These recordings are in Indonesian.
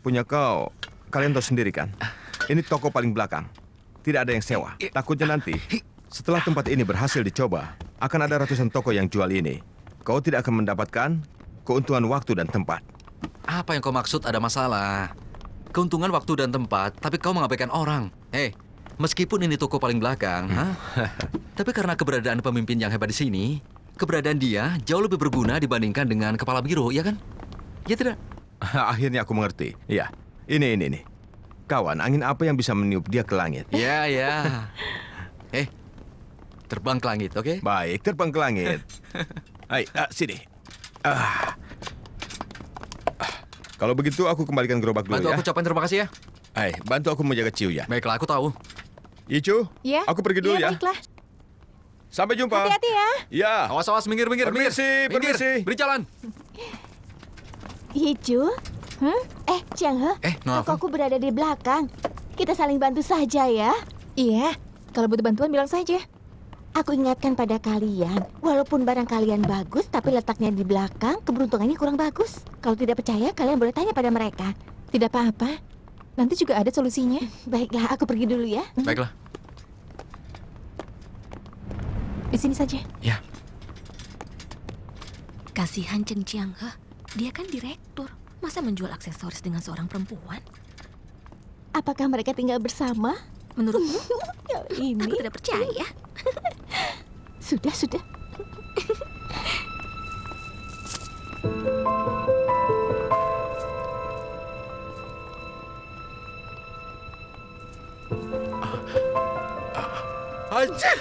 punya kalian tahu sendiri kan? Ini toko paling belakang. Tidak ada yang sewa. Takutnya nanti, setelah tempat ini berhasil dicoba, akan ada ratusan toko yang jual ini. Kau tidak akan mendapatkan keuntungan waktu dan tempat. Apa yang kau maksud ada masalah? Keuntungan waktu dan tempat, tapi kau mengabaikan orang. Hei, meskipun ini toko paling belakang, tapi karena keberadaan pemimpin yang hebat di sini, keberadaan dia jauh lebih berguna dibandingkan dengan kepala biro, ya kan? Ya tidak? Akhirnya aku mengerti. Iya, ini. Kawan, angin apa yang bisa meniup dia ke langit? Ya. Terbang ke langit, oke? Baik, terbang ke langit. Hai, sini. Kalau begitu aku kembalikan gerobak dulu Bantu ya. aku ucapkan terima kasih ya. Hai, bantu aku menjaga Ciu ya. Baiklah, aku tahu. Icu, Ya. aku pergi dulu ya. Baiklah. Sampai jumpa. Hati-hati ya. Ya. Awas, minggir. Permisi. Beri jalan. Yicu? Chiang He. Nona. Tokoku berada di belakang. Kita saling bantu saja ya. Iya, kalau butuh bantuan bilang saja. Aku ingatkan pada kalian, walaupun barang kalian bagus, tapi letaknya di belakang, keberuntungannya kurang bagus. Kalau tidak percaya, kalian boleh tanya pada mereka. Tidak apa-apa. Nanti juga ada solusinya. Baiklah, aku pergi dulu ya. Baiklah. Di sini saja. Ya. Kasihan Chen Chiang He. Dia kan direktur. Masa menjual aksesoris dengan seorang perempuan? Apakah mereka tinggal bersama? Menurutmu? Ya, ini. Aku tidak percaya. Sudah. Anjir!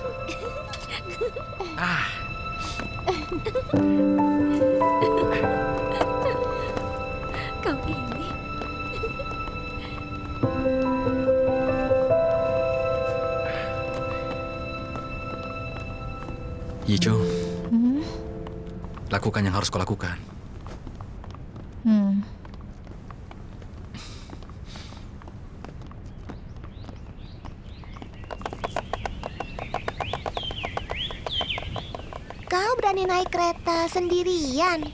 Kau ini. Yijo, lakukan yang harus kau lakukan. Kau berani naik kereta sendirian?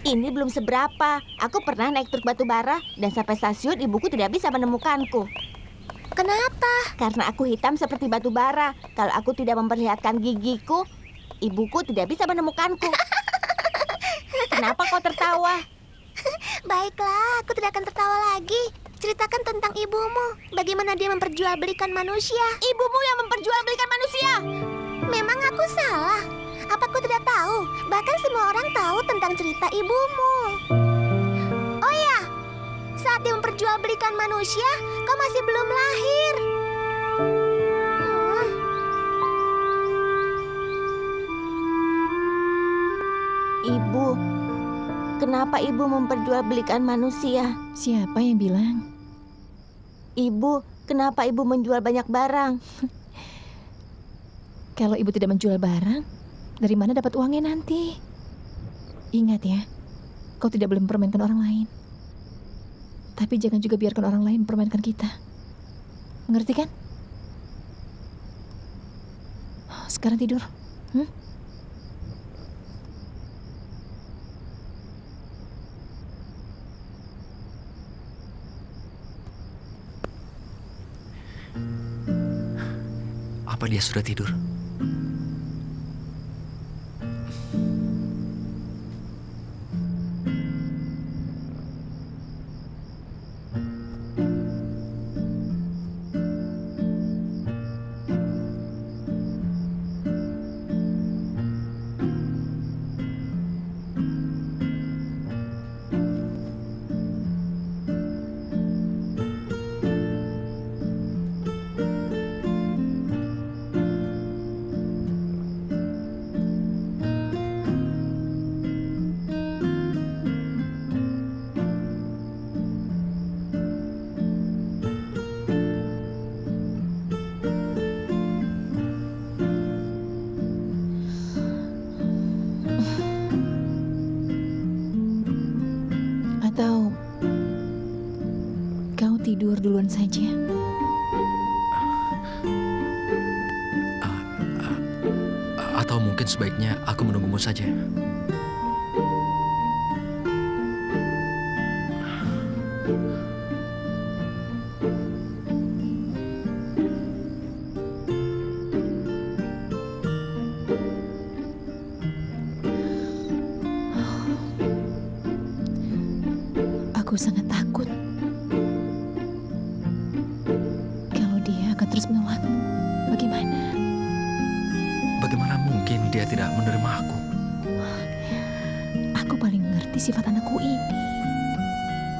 Ini belum seberapa. Aku pernah naik truk batu bara dan sampai stasiun ibuku tidak bisa menemukanku. Kenapa? Karena aku hitam seperti batu bara. Kalau aku tidak memperlihatkan gigiku, ibuku tidak bisa menemukanku. Kenapa kau tertawa? Baiklah, aku tidak akan tertawa lagi. Ceritakan tentang ibumu. Bagaimana dia memperjualbelikan manusia? Ibumu yang memperjualbelikan manusia. Memang aku salah? Apa aku tidak tahu? Bahkan semua orang tahu tentang cerita ibumu. Oh ya, saat dia memperjualbelikan manusia, kau masih belum lahir. Ibu, kenapa ibu memperjualbelikan manusia? Siapa yang bilang? Ibu, kenapa ibu menjual banyak barang? Kalau ibu tidak menjual barang, dari mana dapat uangnya nanti? Ingat ya, kau tidak boleh mempermainkan orang lain. Tapi jangan juga biarkan orang lain mempermainkan kita. Mengerti kan? Sekarang tidur. Apa dia sudah tidur? Atau kau tidur duluan saja. Atau mungkin sebaiknya aku menunggumu saja. Aku sangat takut kalau dia akan terus menolakmu. Bagaimana? Bagaimana mungkin dia tidak menerima aku? Aku paling mengerti sifat anakku ini.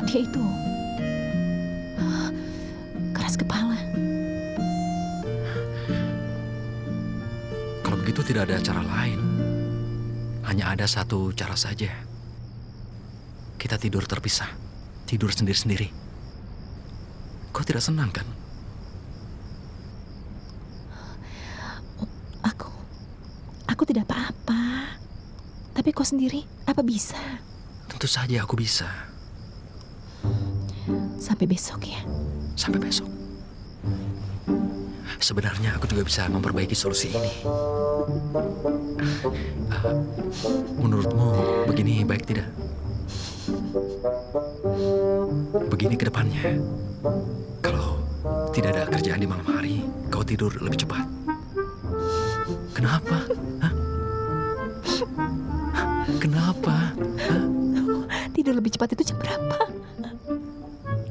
Dia itu keras kepala. Kalau begitu tidak ada cara lain. Hanya ada satu cara saja. Kita tidur terpisah. Tidur sendiri-sendiri. Kau tidak senang kan? Aku tidak apa-apa. Tapi kau sendiri, apa bisa? Tentu saja aku bisa. Sampai besok ya. Sampai besok. Sebenarnya aku juga bisa memperbaiki solusi ini. Menurutmu begini baik tidak? Begini ke depannya. Kalau tidak ada kerjaan di malam hari, kau tidur lebih cepat. Kenapa? Hah? Kenapa? Hah? Tidur lebih cepat itu jam berapa?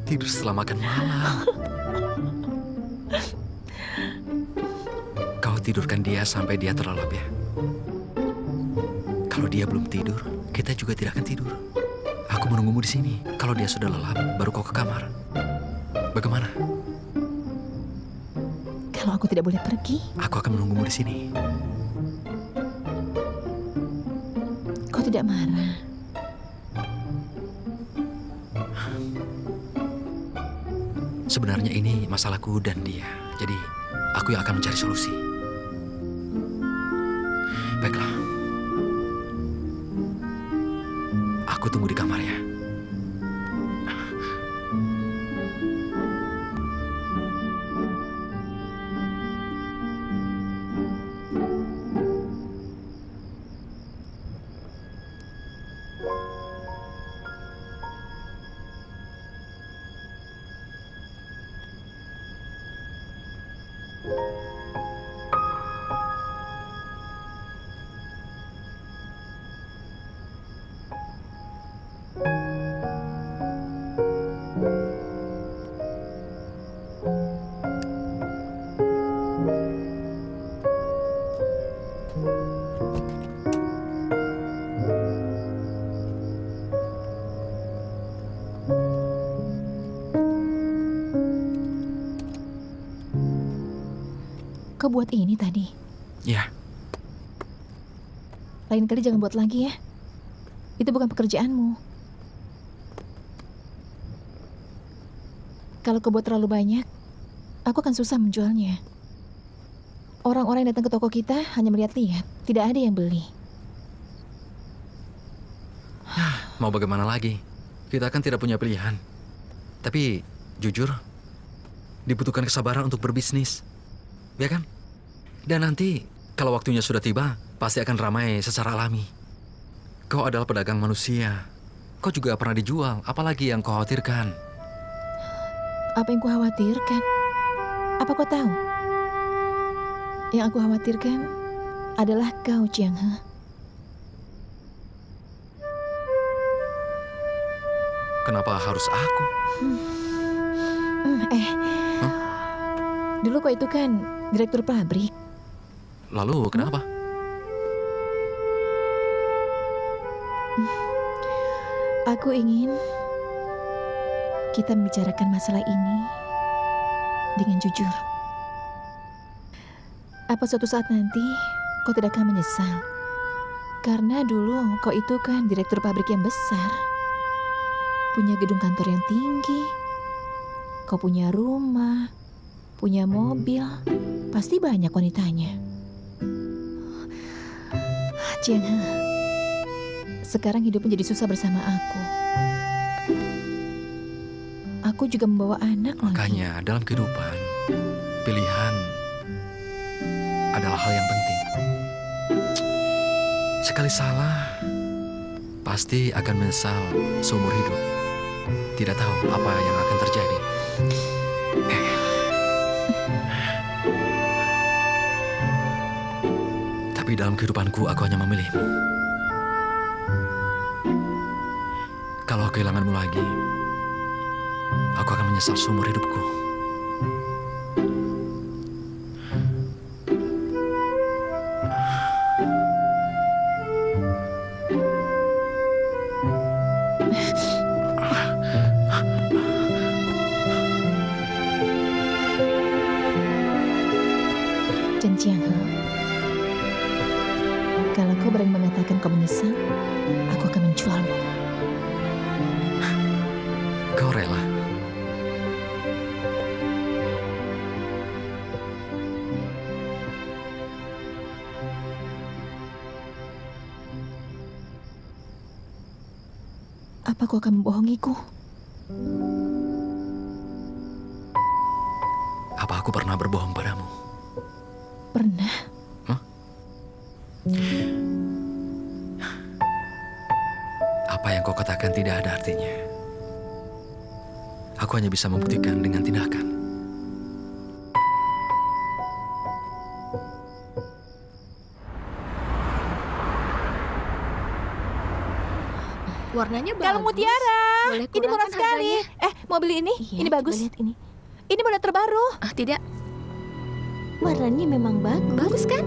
Tidur setelah makan malam. Kau tidurkan dia sampai dia terlelap ya. Kalau dia belum tidur, kita juga tidak akan tidur. Aku menunggumu di sini. Kalau dia sudah lelap, baru kau ke kamar. Bagaimana? Kalau aku tidak boleh pergi, Aku akan menunggumu di sini. kau tidak marah. Sebenarnya ini masalahku dan dia. Jadi, aku yang akan mencari solusi. Baiklah. Aku tunggu di kamar ya. Kau buat ini tadi. Ya, Lain kali jangan buat lagi ya. Itu bukan pekerjaanmu. Kalau kau buat terlalu banyak, aku akan susah menjualnya. Orang-orang yang datang ke toko kita hanya melihat-lihat, tidak ada yang beli. mau bagaimana lagi? Kita kan tidak punya pilihan. Tapi, jujur, dibutuhkan kesabaran untuk berbisnis. Ya kan? Dan nanti, kalau waktunya sudah tiba, pasti akan ramai secara alami. Kau adalah pedagang manusia. Kau juga pernah dijual, apalagi yang kau khawatirkan. Apa yang kukhawatirkan? Apa kau tahu? Yang aku khawatirkan adalah kau, Jiang He. Kenapa harus aku? Dulu kau itu kan direktur pabrik. Lalu kenapa? Aku ingin kita membicarakan masalah ini dengan jujur. Apa suatu saat nanti kau tidak akan menyesal? Karena dulu kau itu kan direktur pabrik yang besar. Punya gedung kantor yang tinggi. Kau punya rumah, punya mobil. Pasti banyak wanitanya. Jiang He, sekarang hidupnya jadi susah bersama aku. Aku juga membawa anak lagi. Makanya dalam kehidupan, pilihan adalah hal yang penting. Sekali salah, pasti akan menyesal seumur hidup. Tidak tahu apa yang akan terjadi. Tapi dalam kehidupanku, aku hanya memilihmu. Kalau kehilanganmu lagi, Aku akan menyesal seumur hidupku. Chen Jianghe, kalau kau berani mengatakan kau menyesal, aku akan menjualmu. Kau rela? Apa kau akan membohongiku? Apa aku pernah berbohong padamu? Pernah. Apa yang kau katakan tidak ada artinya. Aku hanya bisa membuktikan dengan tindakan. Warnanya bagus. Kalung mutiara. Boleh Ini murah kurangkan sekali. Mau beli ini? Iya, Ini bagus. coba lihat ini. Ini model terbaru. Tidak, Warnanya memang bagus. bagus kan?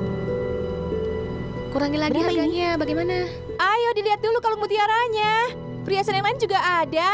Kurangi lagi Berapa ini? harganya, bagaimana? Ayo dilihat dulu kalung mutiaranya. Perhiasan yang lain juga ada.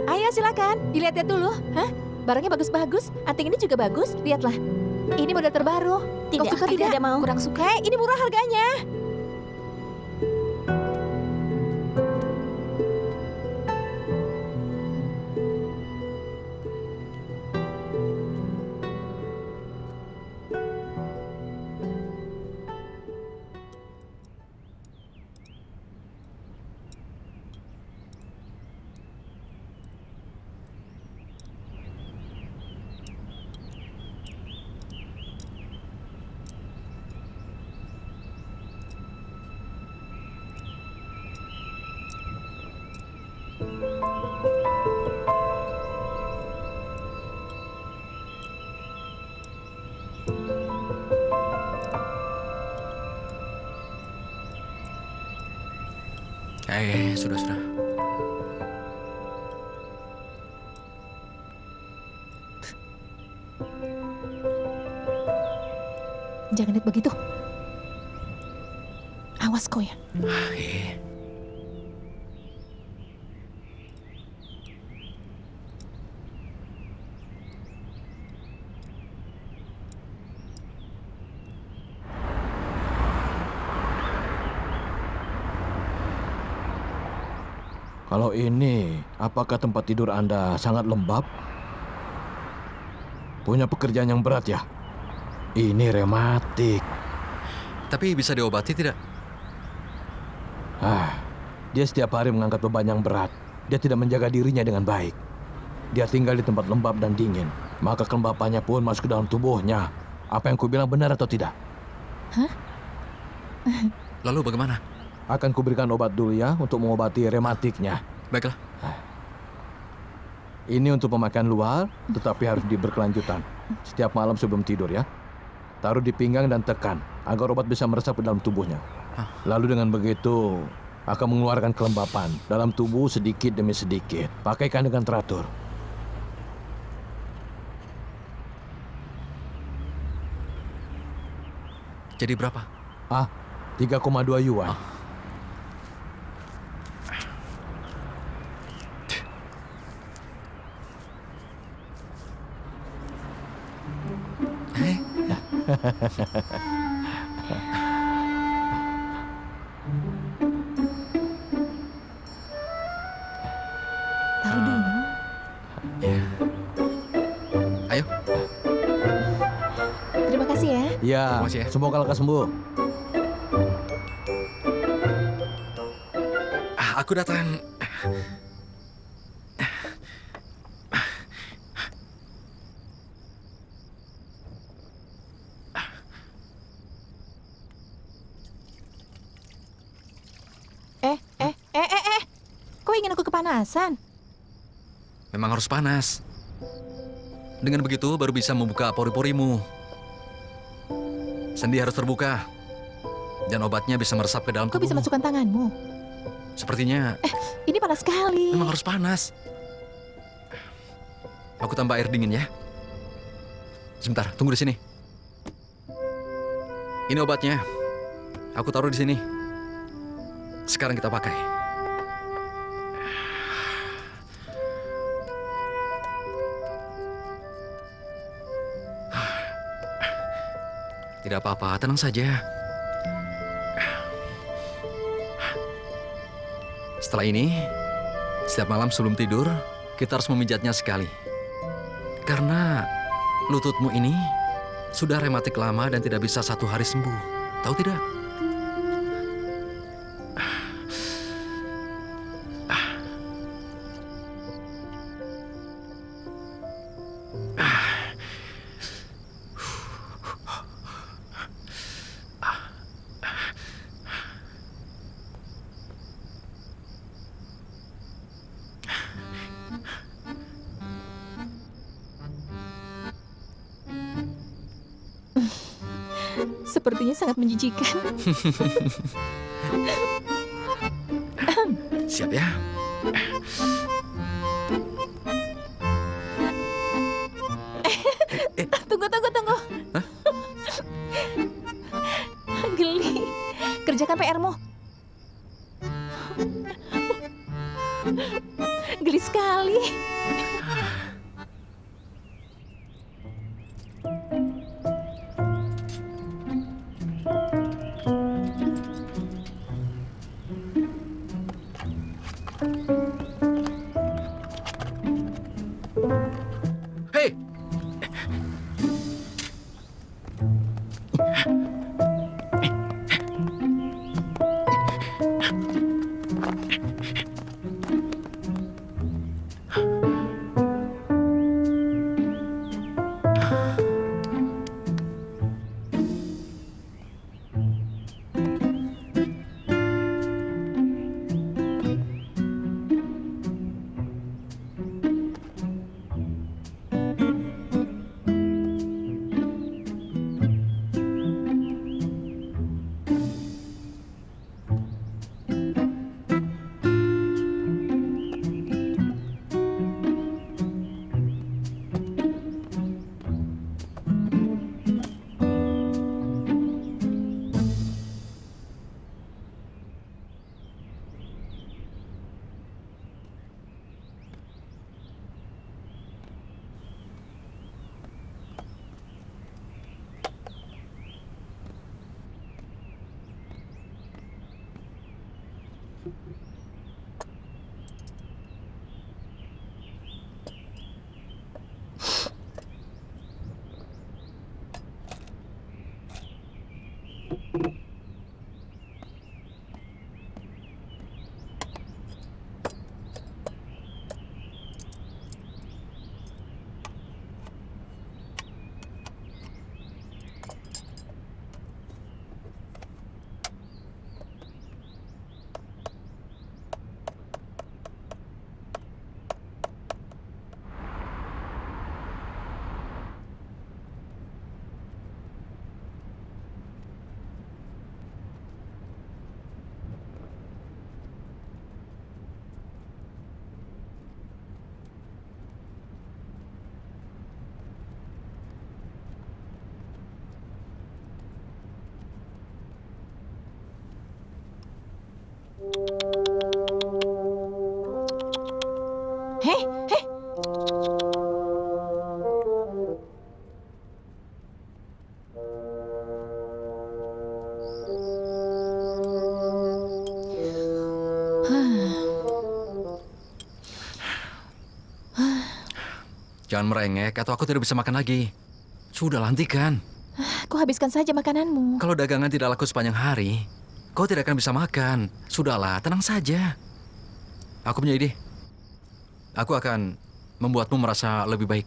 Ayo silakan, dilihat-lihat dulu. Hah? Barangnya bagus-bagus. Anting ini juga bagus. Lihatlah. Ini model terbaru. Kau Tidak, suka tidak mau. Kurang suka. Hei, ini murah harganya. Sudah. Jangan lihat begitu. Awas kau ya. Kalau ini, apakah tempat tidur Anda sangat lembab? Punya pekerjaan yang berat ya? Ini rematik. Tapi bisa diobati tidak? Dia setiap hari mengangkat beban yang berat. Dia tidak menjaga dirinya dengan baik. Dia tinggal di tempat lembab dan dingin. Maka kelembapannya pun masuk ke dalam tubuhnya. Apa yang kubilang benar atau tidak? Lalu bagaimana? Akan kuberikan obat dulu ya untuk mengobati rematiknya. Baiklah. Ini untuk pemakaian luar, tetapi harus berkelanjutan. Setiap malam sebelum tidur ya. Taruh di pinggang dan tekan, agar obat bisa meresap ke dalam tubuhnya. Lalu dengan begitu, akan mengeluarkan kelembapan dalam tubuh sedikit demi sedikit. Pakaikan dengan teratur. Jadi berapa? 3,2 yuan. Taruh dulu. Ayo. Terima kasih ya. Ya, Terima kasih ya. semoga lekas sembuh. Aku datang. kepanasan. Memang harus panas. Dengan begitu baru bisa membuka pori-porimu. Sendi harus terbuka. Dan obatnya bisa meresap ke dalam Kau bisa tubuhmu. masukkan tanganmu. Sepertinya Ini panas sekali. memang harus panas. Aku tambah air dingin ya. Sebentar, tunggu di sini. Ini obatnya. Aku taruh di sini. Sekarang kita pakai. Tidak apa-apa, tenang saja. Setelah ini, setiap malam sebelum tidur, kita harus memijatnya sekali. Karena lututmu ini sudah rematik lama dan tidak bisa 1 hari sembuh. Tahu tidak? Sepertinya sangat menjijikan. Siap ya? Tunggu. Geli. Kerjakan PR-mu. Geli sekali. Hei! Hei. Jangan merengek atau aku tidak bisa makan lagi. Sudah hentikan. Kau habiskan saja makananmu. Kalau dagangan tidak laku sepanjang hari, kau tidak akan bisa makan. Sudahlah, tenang saja. Aku punya ide. Aku akan membuatmu merasa lebih baik.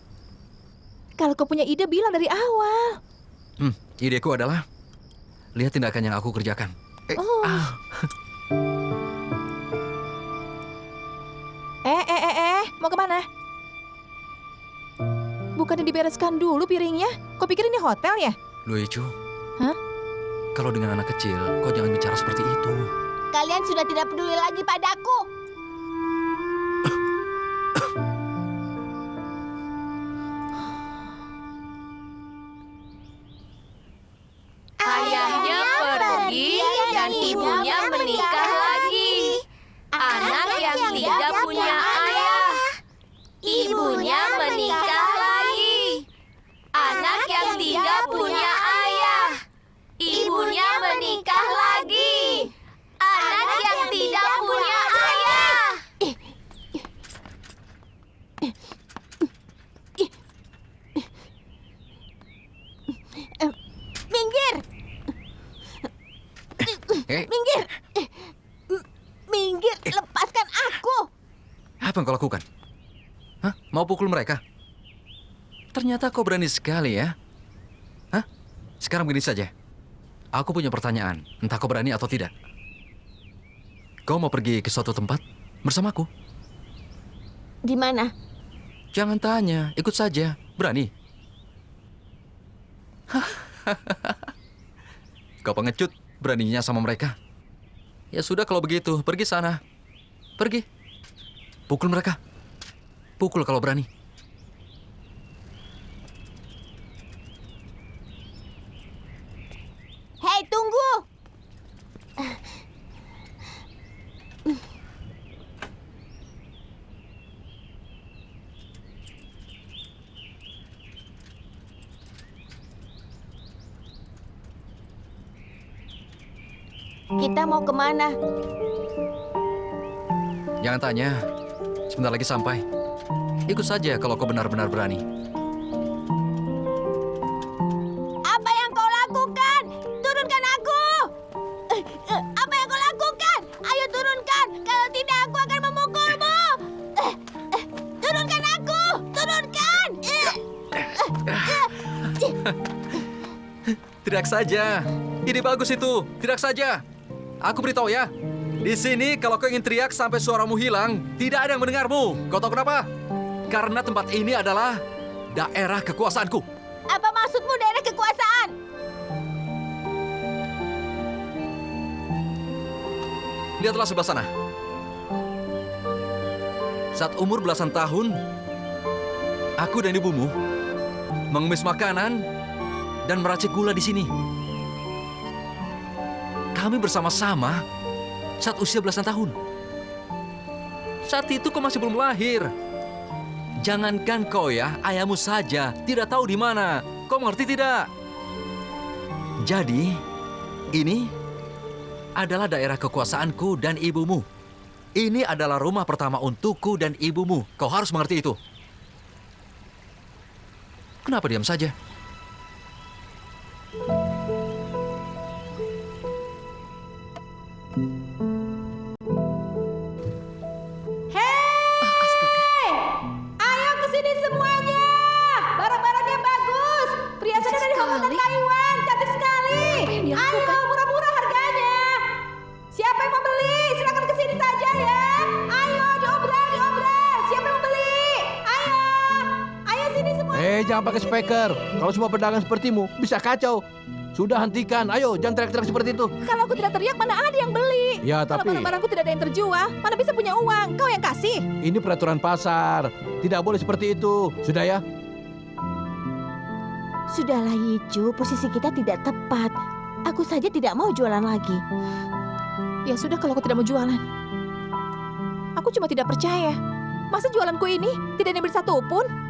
Kalau kau punya ide, bilang dari awal. Ideku adalah lihat tindakan yang aku kerjakan. Oh. Mau kemana? Bukannya dibereskan dulu piringnya? Kau pikir ini hotel ya? Luicu. Hah? Kalau dengan anak kecil, kau jangan bicara seperti itu. Kalian sudah tidak peduli lagi padaku. Ayahnya pergi dan ibunya menikah lagi. Anak yang tidak punya ayah. Ibunya menikah lagi. Anak yang tidak punya ayah. Ibunya menikah lagi. Anak yang tidak punya ayah. Minggir! Minggir! Minggir! Lepaskan aku! Apa yang kau lakukan? Hah? Mau pukul mereka? Ternyata kau berani sekali ya. Hah? Sekarang begini saja. Aku punya pertanyaan. Entah kau berani atau tidak. Kau mau pergi ke suatu tempat bersamaku? Di mana? Jangan tanya, ikut saja. Berani? Kau pengecut, beraninya sama mereka. Ya sudah kalau begitu, pergi sana. Pergi. Pukul mereka. Pukul kalau berani. Hei, tunggu! Kita mau kemana? Jangan tanya. Sebentar lagi sampai. Ikut saja kalau kau benar-benar berani. Apa yang kau lakukan? Turunkan aku! Apa yang kau lakukan? Ayo turunkan! Kalau tidak aku akan memukulmu! Turunkan aku! Turunkan! Teriak saja. Ide bagus itu. Teriak saja. Aku beritahu ya. Di sini kalau kau ingin teriak sampai suaramu hilang, tidak ada yang mendengarmu. Kau tahu kenapa? Karena tempat ini adalah daerah kekuasaanku. Apa maksudmu daerah kekuasaan? Lihatlah sebelah sana. Saat umur belasan tahun, aku dan ibumu mengemis makanan dan meracik gula di sini. Kami bersama-sama saat usia belasan tahun. Saat itu kau masih belum lahir. Jangankan kau ya, ayahmu saja tidak tahu di mana. Kau mengerti tidak? Jadi, ini adalah daerah kekuasaanku dan ibumu. Ini adalah rumah pertama untukku dan ibumu. Kau harus mengerti itu. Kenapa diam saja? Ayo ke sini semuanya. Barang-barangnya bagus. Perhiasannya dari Hong Kong dan Taiwan. Cantik sekali. Apa yang dia Ayo, lakukan? murah-murah harganya. Siapa yang mau beli? Silakan ke sini saja ya. Ayo, diobrol, diobrol. Siapa yang mau beli? Ayo. Ayo sini semua. Jangan pakai speaker. Kalau semua pedagang sepertimu, bisa kacau. Sudah hentikan. Ayo, jangan teriak-teriak seperti itu. Kalau aku tidak teriak, mana ada yang beli? Ya, Kalau tapi barang-barangku tidak ada yang terjual, mana bisa punya uang? Kau yang kasih. ini peraturan pasar. Tidak boleh seperti itu. Sudah ya? Sudahlah Yicu, posisi kita tidak tepat. Aku saja tidak mau jualan lagi. Ya sudah kalau aku tidak mau jualan. Aku cuma tidak percaya. Masa jualanku ini tidak ada yang beli satu pun?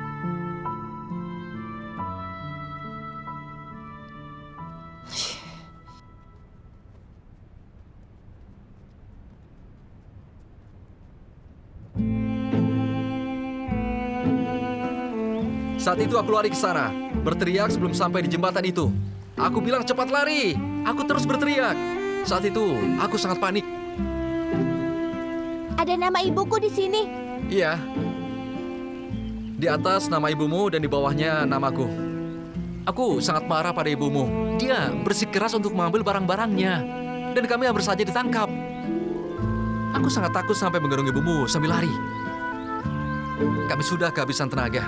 Saat itu aku lari ke sana, berteriak sebelum sampai di jembatan itu. Aku bilang cepat lari. Aku terus berteriak. Saat itu aku sangat panik. Ada nama ibuku di sini. Iya. Di atas nama ibumu dan di bawahnya namaku. Aku sangat marah pada ibumu. Dia bersikeras untuk mengambil barang-barangnya. Dan kami hampir saja ditangkap. Aku sangat takut sampai menggendong ibumu sambil lari. kami sudah kehabisan tenaga.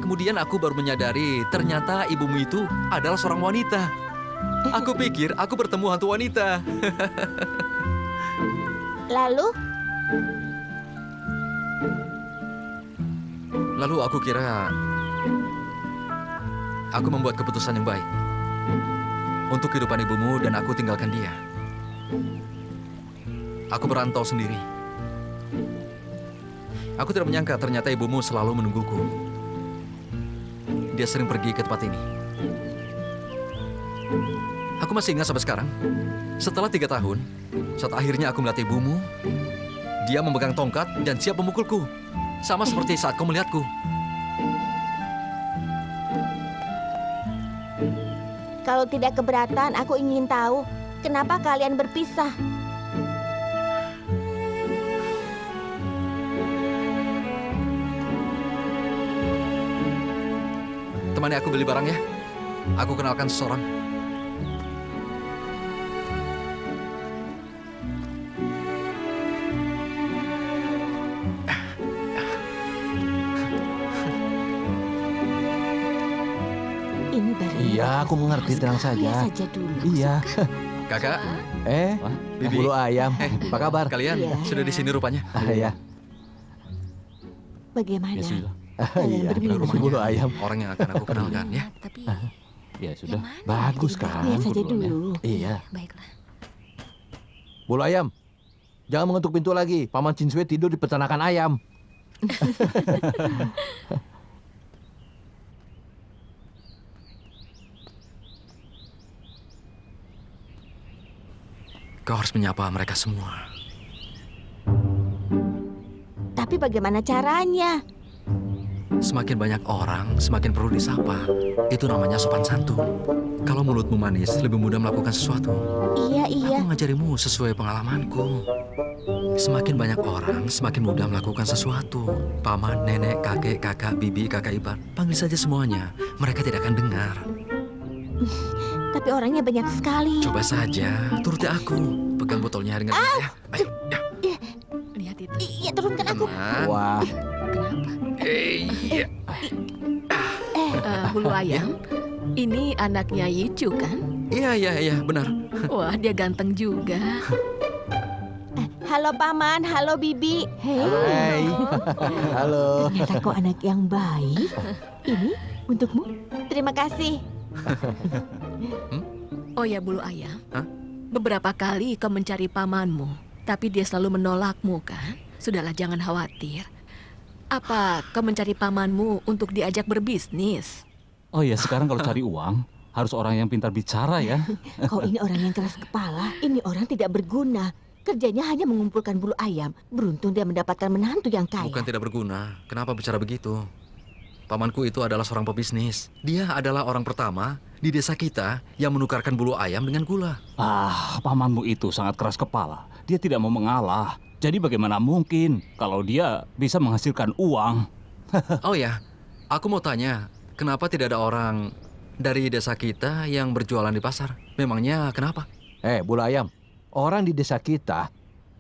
Kemudian aku baru menyadari ternyata ibumu itu adalah seorang wanita. Aku pikir aku bertemu hantu wanita. Lalu, Lalu aku kira aku membuat keputusan yang baik untuk kehidupan ibumu dan aku tinggalkan dia. Aku berantau sendiri. Aku tidak menyangka ternyata ibumu selalu menungguku. Dia sering pergi ke tempat ini. Aku masih ingat sampai sekarang. Setelah 3 tahun, saat akhirnya aku melihat ibumu, dia memegang tongkat dan siap memukulku. Sama seperti saat kau melihatku. kalau tidak keberatan, aku ingin tahu kenapa kalian berpisah. Temani aku beli barang ya. Aku kenalkan seseorang. Ini baru. Iya, aku mengerti, tenang saja. Lihat saja dulu. Iya. Kakak, Bibi. Bulu ayam. Apa kabar? kalian Iya. sudah di sini rupanya. Iya. Bagaimana? Ya sudah. Kalian Iya, berminat. rumahnya. bulu ayam. Orang yang akan aku kenalkan ya. Tapi Ya sudah. yang mana? Bagus Jadi kan? Lihat saja keduanya. dulu. Iya. Baiklah. Bulu ayam. Jangan mengetuk pintu lagi. Paman Cinsue tidur di peternakan ayam. Kau harus menyapa mereka semua. Tapi bagaimana caranya? Semakin banyak orang, semakin perlu disapa. Itu namanya sopan santun. Kalau mulutmu manis, lebih mudah melakukan sesuatu. Iya, iya. Aku mengajarimu sesuai pengalamanku. Semakin banyak orang, semakin mudah melakukan sesuatu. Paman, nenek, kakek, kakak, bibi, kakak ipar. Panggil saja semuanya. Mereka tidak akan dengar. Tapi orangnya banyak sekali. Coba saja, turuti aku. Pegang botolnya dengan benar ya. Ayo, ya. Lihat itu. Iya, turunkan aku. Tenang. Wah. Kenapa? Iya. Bulu ayam. Ini anaknya Yicu kan? Iya, benar. Wah, dia ganteng juga. Halo Paman, halo Bibi. Hei, Hai. Halo. ternyata kau anak yang baik. Ini untukmu. Terima kasih. Oh ya, bulu ayam. Hah? Beberapa kali kau mencari pamanmu, tapi dia selalu menolakmu kan? Sudahlah, jangan khawatir. Apa kau mencari pamanmu untuk diajak berbisnis? Oh ya, sekarang kalau cari uang harus orang yang pintar bicara ya. Kau ini orang yang keras kepala. Ini orang tidak berguna. Kerjanya hanya mengumpulkan bulu ayam. Beruntung dia mendapatkan menantu yang kaya. Bukan tidak berguna. Kenapa bicara begitu? Pamanku itu adalah seorang pebisnis. Dia adalah orang pertama di desa kita yang menukarkan bulu ayam dengan gula. Pamanmu itu sangat keras kepala. Dia tidak mau mengalah. Jadi bagaimana mungkin kalau dia bisa menghasilkan uang? Oh ya, aku mau tanya, kenapa tidak ada orang dari desa kita yang berjualan di pasar? Memangnya kenapa? Bulu ayam. Orang di desa kita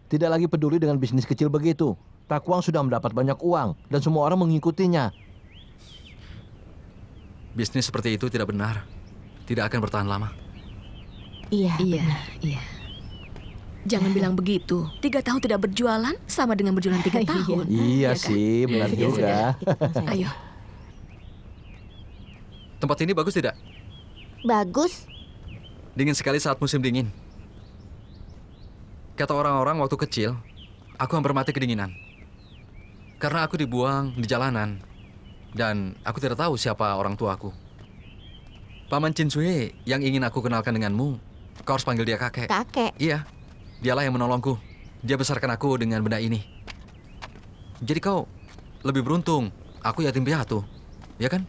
tidak lagi peduli dengan bisnis kecil begitu. Takuang sudah mendapat banyak uang dan semua orang mengikutinya. Bisnis seperti itu tidak benar. Tidak akan bertahan lama. Iya, benar. Iya. Jangan bilang begitu. 3 tahun tidak berjualan sama dengan berjualan 3 Iya. tahun. Iya kan? sih, benar Ya juga. sudah, kita pulang saja. Ayo. Tempat ini bagus tidak? Bagus. Dingin sekali saat musim dingin. Kata orang-orang waktu kecil, aku hampir mati kedinginan. Karena aku dibuang di jalanan. Dan aku tidak tahu siapa orang tuaku. Paman Cinsue yang ingin aku kenalkan denganmu, kau harus panggil dia kakek. Kakek. Iya, dialah yang menolongku. Dia besarkan aku dengan benda ini. Jadi kau lebih beruntung. Aku yatim piatu, ya kan?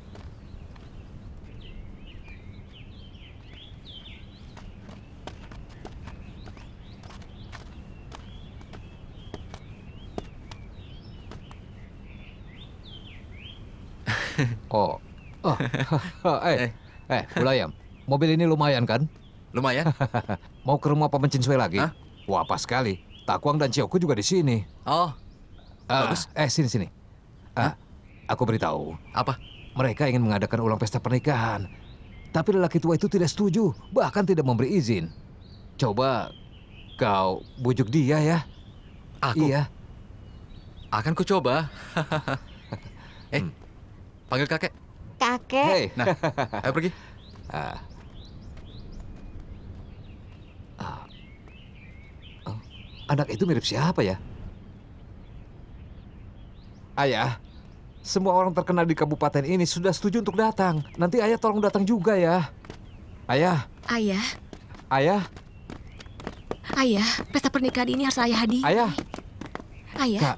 Oh. Bulu ayam. Mobil ini lumayan kan? Lumayan. Mau ke rumah Paman Cinsue lagi? Hah? Wah, pas sekali. Takuang dan Cioku juga di sini. Oh, Bagus. Sini. Aku beritahu. Apa? Mereka ingin mengadakan ulang pesta pernikahan. Tapi lelaki tua itu tidak setuju, bahkan tidak memberi izin. Coba kau bujuk dia ya. Aku? Iya. Akan ku coba. Panggil kakek. Kakek, Hei. Nah, ayo pergi. Ah. Oh, anak itu mirip siapa ya? Ayah, semua orang terkenal di kabupaten ini sudah setuju untuk datang. Nanti ayah tolong datang juga ya. Ayah, Ayah, ayah, pesta pernikahan ini harus ayah hadiri. ayah. Ayah, Kak,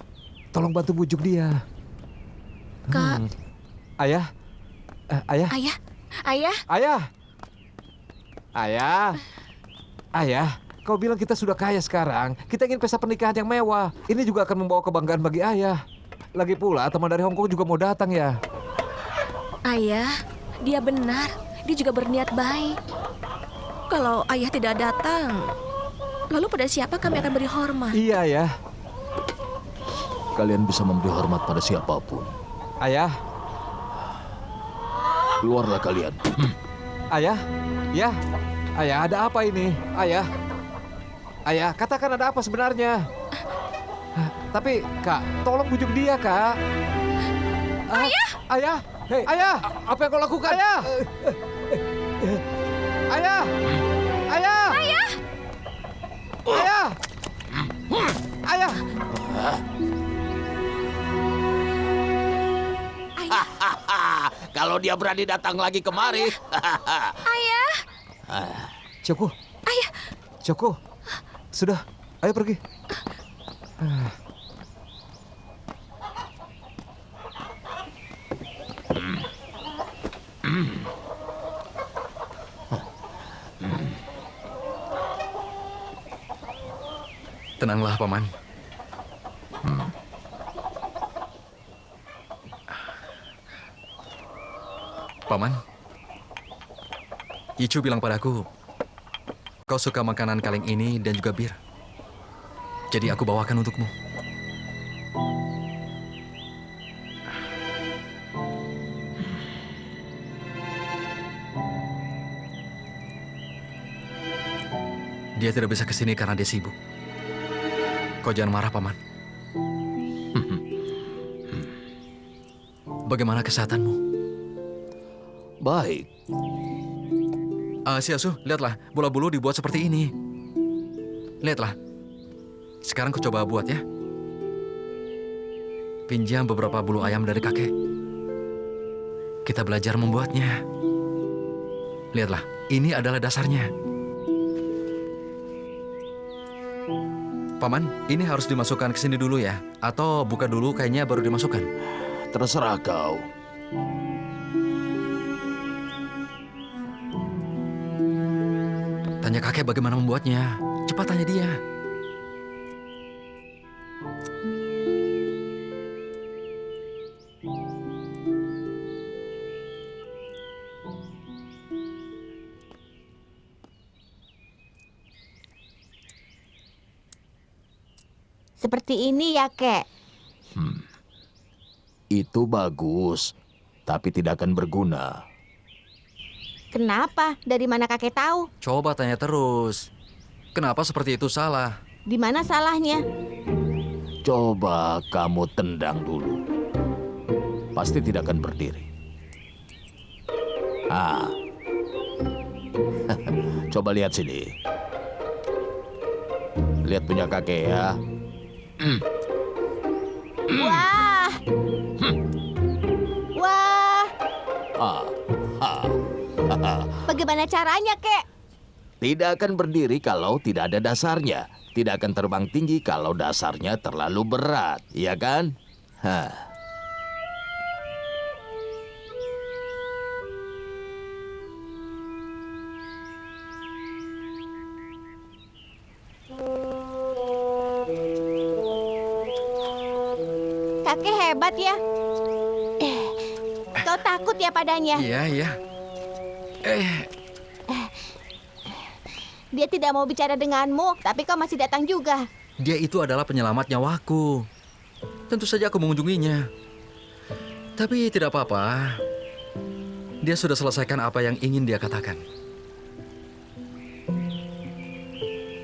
tolong bantu bujuk dia. Kak. Ayah, ayah, Ayah, ayah. Kau bilang kita sudah kaya sekarang. Kita ingin pesta pernikahan yang mewah. Ini juga akan membawa kebanggaan bagi ayah. Lagi pula teman dari Hong Kong juga mau datang ya. ayah, dia benar. Dia juga berniat baik. Kalau ayah tidak datang, lalu pada siapa kami akan beri hormat? Iya ya. Kalian bisa memberi hormat pada siapapun. Ayah, keluarlah kalian. Ayah, ya, ayah ada apa ini? Ayah, katakan ada apa sebenarnya? Tapi kak, tolong bujuk dia kak. Ayah, hei, ayah, apa yang kau lakukan? Ayah, ayah, ayah. Kalau dia berani datang lagi kemari. Ayah, Joko. Ayah. Joko. Sudah, ayo pergi. Tenanglah, Paman. Paman, Icu bilang padaku, kau suka makanan kaleng ini dan juga bir. Jadi aku bawakan untukmu. Dia tidak bisa kesini karena dia sibuk. Kau jangan marah, Paman. Bagaimana kesehatanmu? Baik. Si Asuh, lihatlah, bola bulu dibuat seperti ini. Lihatlah. Sekarang ku coba buat ya. Pinjam beberapa bulu ayam dari kakek. Kita belajar membuatnya. Lihatlah, ini adalah dasarnya. Paman, ini harus dimasukkan ke sini dulu ya? Atau buka dulu kayaknya baru dimasukkan? Terserah kau. Tanya kakek bagaimana membuatnya. Cepat tanya dia. seperti ini ya, Kek. Itu bagus, tapi tidak akan berguna. Kenapa? Dari mana kakek tahu? Coba tanya terus. Kenapa seperti itu salah? Di mana salahnya? Coba kamu tendang dulu. Pasti tidak akan berdiri. Ah. Coba lihat sini. Lihat punya kakek ya. Wah! Wah! Bagaimana caranya, Kek? Tidak akan berdiri kalau tidak ada dasarnya. Tidak akan terbang tinggi kalau dasarnya terlalu berat, ya kan? Hah. Kakek hebat ya. Kau takut ya padanya? Iya, iya. Dia tidak mau bicara denganmu, tapi kau masih datang juga. Dia itu adalah penyelamat nyawaku. Tentu saja aku mengunjunginya. Tapi tidak apa-apa. Dia sudah selesaikan apa yang ingin dia katakan.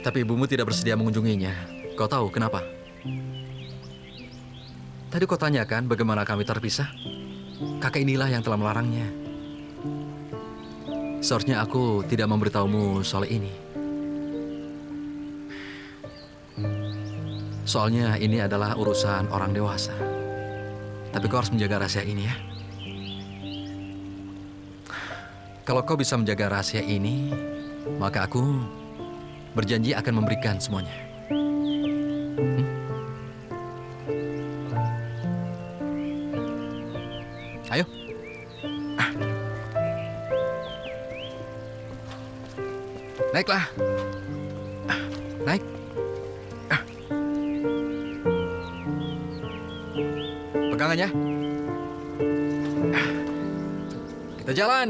Tapi ibumu tidak bersedia mengunjunginya. Kau tahu kenapa? Tadi kau tanyakan bagaimana kami terpisah. Kakak inilah yang telah melarangnya. Seharusnya aku tidak memberitahumu soal ini. Soalnya ini adalah urusan orang dewasa. Tapi kau harus menjaga rahasia ini ya. Kalau kau bisa menjaga rahasia ini, maka aku berjanji akan memberikan semuanya. Ayo. Naiklah. Naik. Pegangannya. Kita jalan.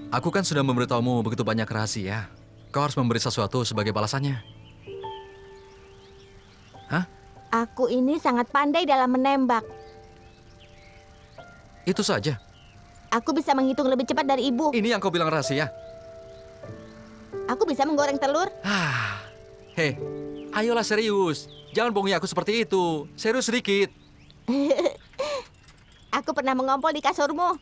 Aku kan sudah memberitahumu begitu banyak rahasia. Kau harus memberi sesuatu sebagai balasannya. Hah? Aku ini sangat pandai dalam menembak. Itu saja. Aku bisa menghitung lebih cepat dari ibu. Ini yang kau bilang rahasia. Aku bisa menggoreng telur. Hei, ayolah serius. Jangan bohongi aku seperti itu. Serius sedikit. Aku pernah mengompol di kasurmu.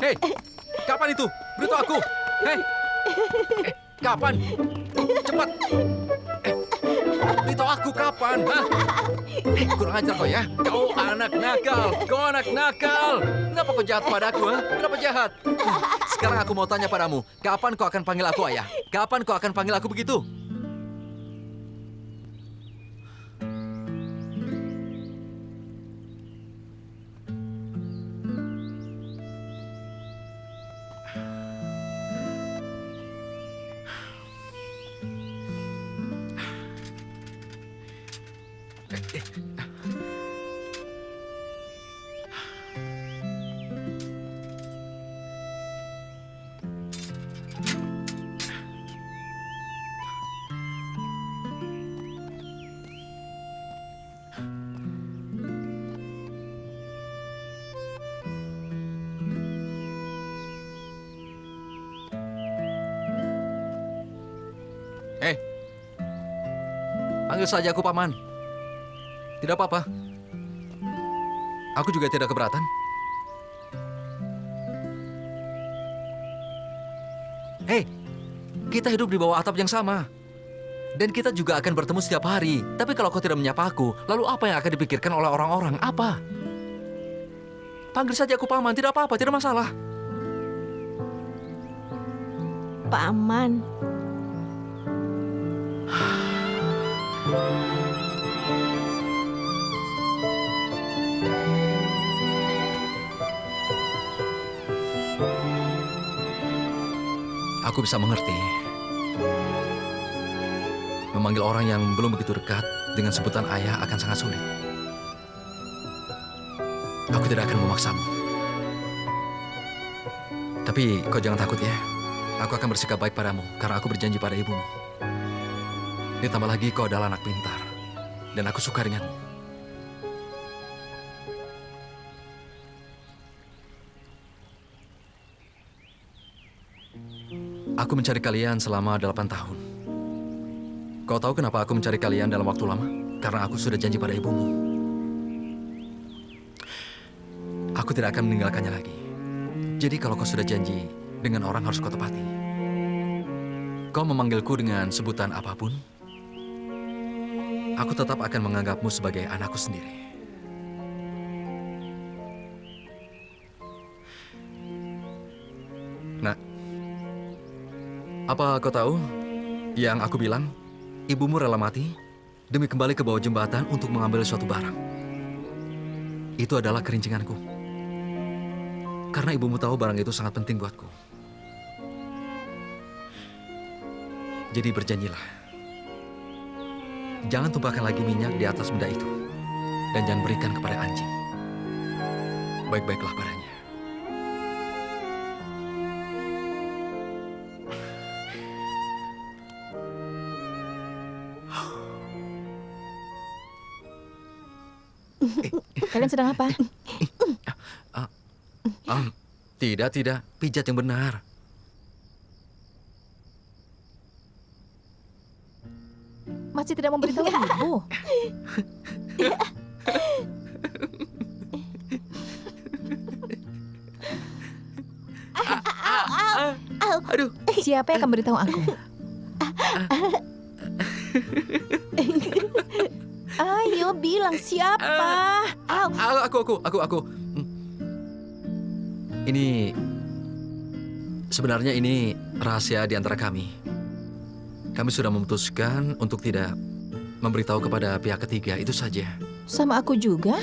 Hei, kapan itu? Beritahu aku. Hei, kapan? Cepat. Beritahu aku kapan, hah? Kurang ajar kau ya. Kau anak nakal. Kau anak nakal. Kenapa kau jahat padaku, ha? Kenapa jahat? Sekarang aku mau tanya padamu. Kapan kau akan panggil aku ayah? Kapan kau akan panggil aku begitu? Panggil saja aku paman. Tidak apa-apa. Aku juga tidak keberatan. Hei, kita hidup di bawah atap yang sama. Dan kita juga akan bertemu setiap hari. Tapi kalau kau tidak menyapa aku, lalu apa yang akan dipikirkan oleh orang-orang? Apa? Panggil saja aku paman, tidak apa-apa, tidak masalah. Paman. Aku bisa mengerti. Memanggil orang yang belum begitu dekat dengan sebutan ayah akan sangat sulit. Aku tidak akan memaksamu. Tapi kau jangan takut ya. Aku akan bersikap baik padamu karena aku berjanji pada ibumu. Ditambah lagi kau adalah anak pintar. Dan aku suka denganmu. Aku mencari kalian selama 8 tahun. Kau tahu kenapa aku mencari kalian dalam waktu lama? Karena aku sudah janji pada ibumu. Aku tidak akan meninggalkannya lagi. Jadi kalau kau sudah janji, dengan orang harus kau tepati. Kau memanggilku dengan sebutan apapun, aku tetap akan menganggapmu sebagai anakku sendiri. Nah, apa kau tahu yang aku bilang? Ibumu rela mati demi kembali ke bawah jembatan untuk mengambil suatu barang. Itu adalah kerincinganku. Karena ibumu tahu barang itu sangat penting buatku. Jadi berjanjilah. Jangan tumpahkan lagi minyak di atas benda itu. Dan jangan berikan kepada anjing. Baik-baiklah padanya. Kalian sedang apa? Tidak. Pijat yang benar. Masih tidak memberitahu ibu. Aduh. Siapa yang akan beritahu aku? Ayo bilang siapa? Aku. Ini sebenarnya ini rahasia di antara kami. Kami sudah memutuskan untuk tidak memberitahu kepada pihak ketiga, itu saja. Sama aku juga?